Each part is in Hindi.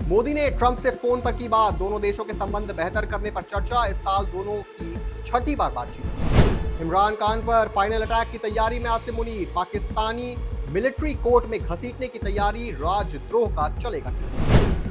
मोदी ने ट्रंप से फोन पर की बात, दोनों देशों के संबंध बेहतर करने पर चर्चा। इस साल दोनों की छठी बार बातचीत। इमरान खान पर फाइनल अटैक की तैयारी में आसिम मुनीर, पाकिस्तानी मिलिट्री कोर्ट में घसीटने की तैयारी, राजद्रोह का चलेगा।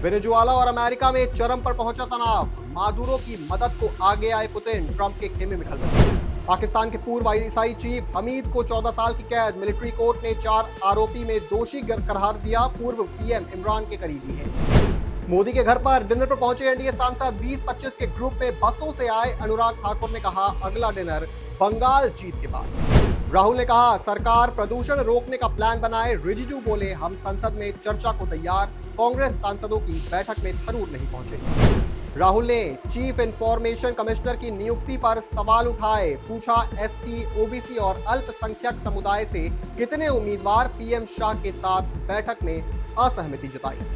वेनेजुएला और अमेरिका में चरम पर पहुंचा तनाव, मादुरो की मदद को आगे आए पुतिन, ट्रंप के खेमे में खलबली। पाकिस्तान के पूर्व आईएसआई चीफ हमीद को 14 साल की कैद, मिलिट्री कोर्ट ने 4 आरोपी में दोषी करार दिया, पूर्व पीएम इमरान के करीबी हैं। मोदी के घर पर डिनर पर पहुंचे एनडीए सांसद, 20-25 के ग्रुप में बसों से आए। अनुराग ठाकुर ने कहा अगला डिनर बंगाल जीत के बाद। राहुल ने कहा सरकार प्रदूषण रोकने का प्लान बनाए। रिजिजू बोले हम संसद में चर्चा को तैयार, कांग्रेस सांसदों की बैठक में थरूर नहीं पहुंचे। राहुल ने चीफ इंफॉर्मेशन कमिश्नर की नियुक्ति पर सवाल उठाए, पूछा एसटी, ओबीसी और अल्पसंख्यक समुदाय से कितने उम्मीदवार, पीएम शाह के साथ बैठक में असहमति जताई।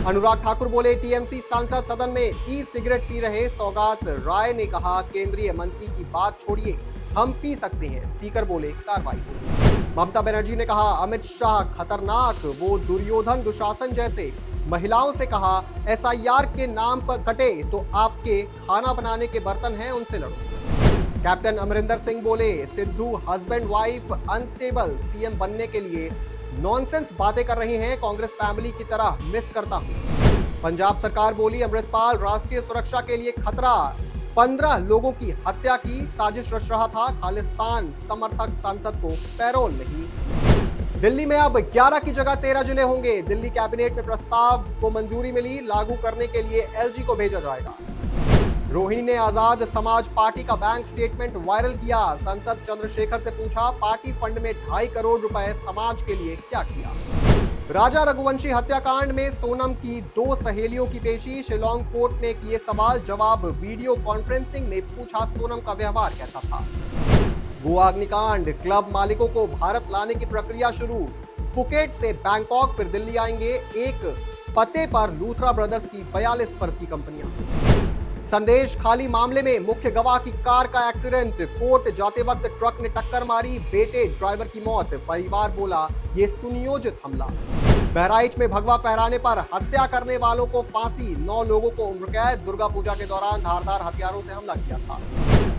अनुराग ठाकुर बोले टीएमसी सांसद सदन में ई सिगरेट पी रहे। सौगात राय ने कहा केंद्रीय मंत्री की बात छोड़िए, हम पी सकते हैं। स्पीकर बोले कार्रवाई होगी। ममता बनर्जी ने कहा अमित शाह खतरनाक, वो दुर्योधन दुशासन जैसे। महिलाओं से कहा एसआईआर के नाम पर कटे तो आपके खाना बनाने के बर्तन हैं, उनसे लड़ो। कैप्टन अमरिंदर सिंह बोले Sidhu husband wife unstable, CM बनने के लिए नॉनसेंस बातें कर रहे हैं, कांग्रेस फैमिली की तरह मिस करता हूं। पंजाब सरकार बोली अमृतपाल राष्ट्रीय सुरक्षा के लिए खतरा, 15 लोगों की हत्या की साजिश रच रहा था। खालिस्तान समर्थक सांसद को पैरोल नहीं। दिल्ली में अब 11 की जगह 13 जिले होंगे। दिल्ली कैबिनेट में प्रस्ताव को मंजूरी मिली, लागू करने के लिए एलजी को भेजा जाएगा। रोहिणी ने आजाद समाज पार्टी का बैंक स्टेटमेंट वायरल किया। सांसद चंद्रशेखर से पूछा पार्टी फंड में 2.5 करोड़ रुपए समाज के लिए क्या किया। राजा रघुवंशी हत्याकांड में सोनम की 2 सहेलियों की पेशी, शिलोंग कोर्ट ने किए सवाल जवाब, वीडियो कॉन्फ्रेंसिंग में पूछा सोनम का व्यवहार कैसा था। गोवा अग्निकांड, क्लब मालिकों को भारत लाने की प्रक्रिया शुरू, फुकेट से बैंकॉक फिर दिल्ली आएंगे। एक पते पर लूथरा ब्रदर्स की 42 फर्जी कंपनियां। संदेश खाली मामले में मुख्य गवाह की कार का एक्सीडेंट, कोर्ट जाते वक्त ट्रक ने टक्कर मारी, बेटे ड्राइवर की मौत, परिवार बोला ये सुनियोजित हमला। बहराइच में भगवा फहराने पर हत्या करने वालों को फांसी, 9 लोगों को उम्र कैद, दुर्गा पूजा के दौरान धारदार हथियारों से हमला किया था।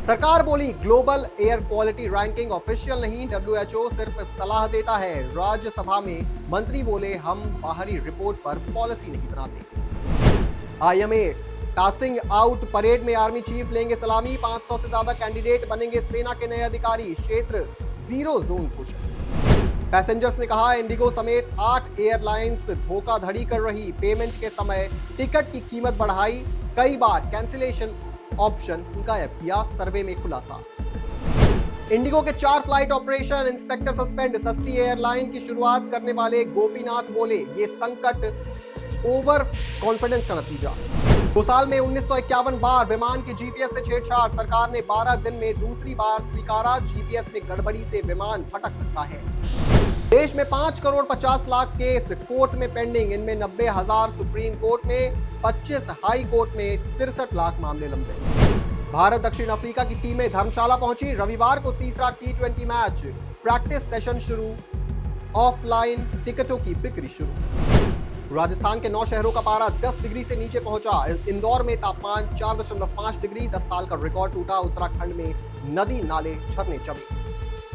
सरकार बोली global air quality ranking official नहीं, डब्ल्यूएचओ सिर्फ सलाह देता है। राज्यसभा में मंत्री बोले हम बाहरी रिपोर्ट पर पॉलिसी नहीं बनाते। आईएमए टासिंग आउट परेड में आर्मी चीफ लेंगे सलामी, 500 से ज्यादा कैंडिडेट बनेंगे सेना के नए अधिकारी, क्षेत्र 0 जोन घोषित। पैसेंजर्स ने कहा इंडिगो समेत 8 एयरलाइंस धोखाधड़ी कर रही, पेमेंट के समय टिकट की कीमत बढ़ाई, कई बार कैंसिलेशन ऑप्शन गायब किया, सर्वे में खुलासा। इंडिगो के 4 फ्लाइट ऑपरेशन, इंस्पेक्टर सस्पेंड, सस्ती एयरलाइन की शुरुआत करने वाले गोपीनाथ बोले ये संकट ओवर कॉन्फिडेंस का नतीजा। 2 साल में 1951 बार विमान के जीपीएस से छेड़छाड़, सरकार ने 12 दिन में दूसरी बार स्वीकारा, जीपीएस में गड़बड़ी से विमान फटक सकता है। देश में 5 करोड़ 50 लाख केस कोर्ट में पेंडिंग, इनमें 90,000 सुप्रीम कोर्ट में, 25 हाई कोर्ट में, 63 लाख मामले लंबे। भारत दक्षिण अफ्रीका की टीमें धर्मशाला पहुंची, रविवार को तीसरा T20 मैच, प्रैक्टिस सेशन शुरू, ऑफलाइन टिकटों की बिक्री शुरू। राजस्थान के 9 शहरों का पारा 10 डिग्री से नीचे पहुंचा, इंदौर में तापमान 4.5 डिग्री, 10 साल का रिकॉर्ड टूटा, उत्तराखंड में नदी नाले झरने चले।